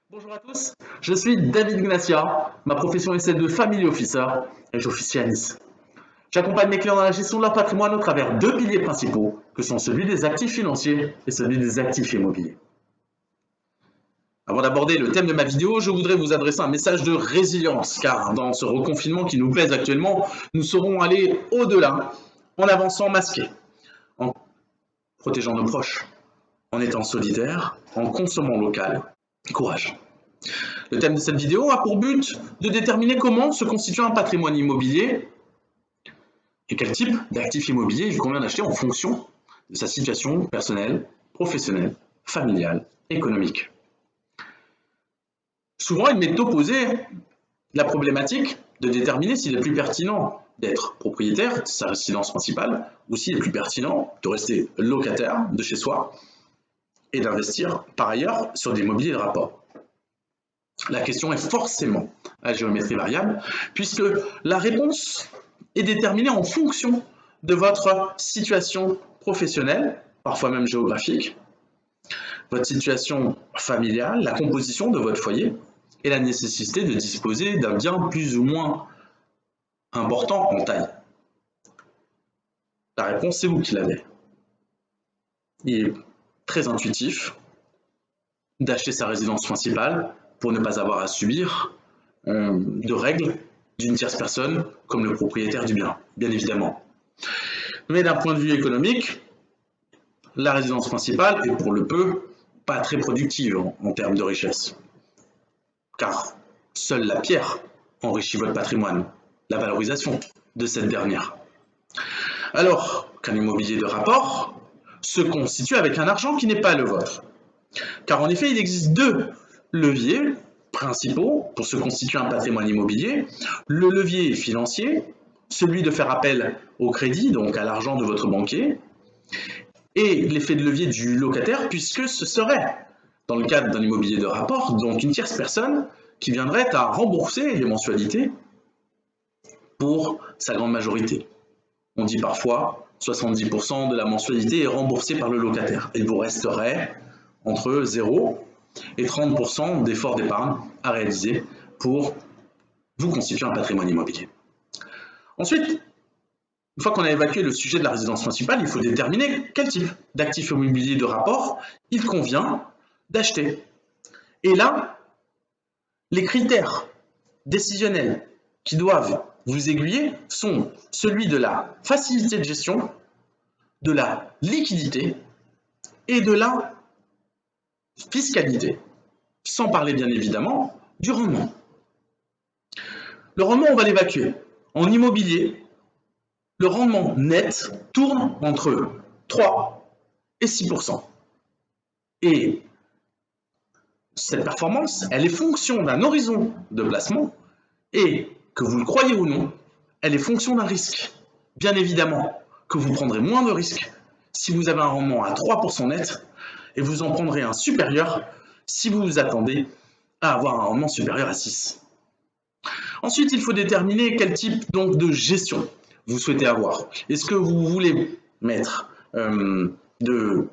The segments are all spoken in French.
Bonjour à tous, je suis David Ignatia, ma profession est celle de Family Officer et j'officie à Nice. J'accompagne mes clients dans la gestion de leur patrimoine au travers deux piliers principaux, que sont celui des actifs financiers et celui des actifs immobiliers. Avant d'aborder le thème de ma vidéo, je voudrais vous adresser un message de résilience, car dans ce reconfinement qui nous pèse actuellement, nous saurons aller au-delà en avançant masqués, en protégeant nos proches, en étant solidaires, en consommant local. Courage! Le thème de cette vidéo a pour but de déterminer comment se constitue un patrimoine immobilier et quel type d'actifs immobiliers il convient d'acheter en fonction de sa situation personnelle, professionnelle, familiale, économique. Souvent, il m'est opposé la problématique de déterminer s'il est plus pertinent d'être propriétaire de sa résidence principale ou s'il est plus pertinent de rester locataire de chez soi et d'investir par ailleurs sur de l'immobilier de rapport. La question est forcément à géométrie variable, puisque la réponse est déterminée en fonction de votre situation professionnelle, parfois même géographique, votre situation familiale, la composition de votre foyer et la nécessité de disposer d'un bien plus ou moins important en taille. La réponse, c'est vous qui l'avez. Il est très intuitif d'acheter sa résidence principale pour ne pas avoir à subir de règles d'une tierce personne comme le propriétaire du bien, bien évidemment. Mais d'un point de vue économique, la résidence principale est pour le peu pas très productive en termes de richesse. Car seule la pierre enrichit votre patrimoine, la valorisation de cette dernière. Alors qu'un immobilier de rapport se constitue avec un argent qui n'est pas le vôtre. Car en effet, il existe deux leviers principaux pour se constituer un patrimoine immobilier. Le levier financier, celui de faire appel au crédit, donc à l'argent de votre banquier, et l'effet de levier du locataire, puisque ce serait, dans le cadre d'un immobilier de rapport, donc une tierce personne qui viendrait à rembourser les mensualités pour sa grande majorité. On dit parfois 70% de la mensualité est remboursée par le locataire. Il vous resterait entre 0 et 30% d'efforts d'épargne à réaliser pour vous constituer un patrimoine immobilier. Ensuite, une fois qu'on a évacué le sujet de la résidence principale, il faut déterminer quel type d'actif immobilier de rapport il convient d'acheter. Et là, les critères décisionnels qui doivent vous aiguiller sont celui de la facilité de gestion, de la liquidité et de la fiscalité, sans parler bien évidemment du rendement. Le rendement, on va l'évacuer. En immobilier, le rendement net tourne entre 3 et 6%. Et cette performance, elle est fonction d'un horizon de placement et, que vous le croyez ou non, elle est fonction d'un risque. Bien évidemment que vous prendrez moins de risques si vous avez un rendement à 3% net et vous en prendrez un supérieur si vous vous attendez à avoir un rendement supérieur à 6. Ensuite, il faut déterminer quel type donc de gestion vous souhaitez avoir. Est-ce que vous voulez mettre de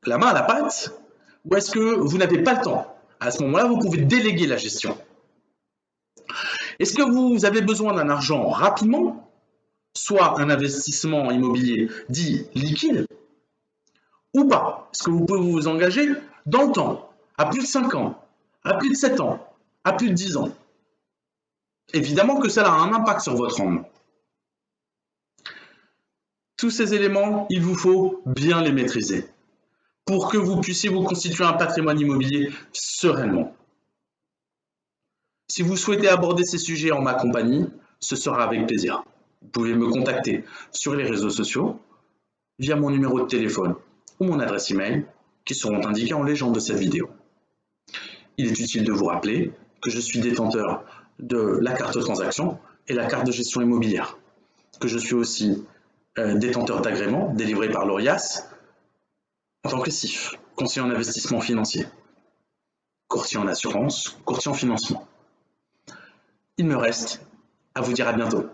la main à la pâte ou est-ce que vous n'avez pas le temps? À ce moment-là, vous pouvez déléguer la gestion. Est-ce que vous avez besoin d'un argent rapidement, soit un investissement immobilier dit liquide, ou pas? Est-ce que vous pouvez vous engager dans le temps, à plus de 5 ans, à plus de 7 ans, à plus de 10 ans? Évidemment que cela a un impact sur votre rendement. Tous ces éléments, il vous faut bien les maîtriser pour que vous puissiez vous constituer un patrimoine immobilier sereinement. Si vous souhaitez aborder ces sujets en ma compagnie, ce sera avec plaisir. Vous pouvez me contacter sur les réseaux sociaux, via mon numéro de téléphone ou mon adresse email, qui seront indiqués en légende de cette vidéo. Il est utile de vous rappeler que je suis détenteur de la carte transaction et la carte de gestion immobilière, que je suis aussi détenteur d'agrément délivré par l'ORIAS en tant que CIF, conseiller en investissement financier, courtier en assurance, courtier en financement. Il me reste à vous dire à bientôt.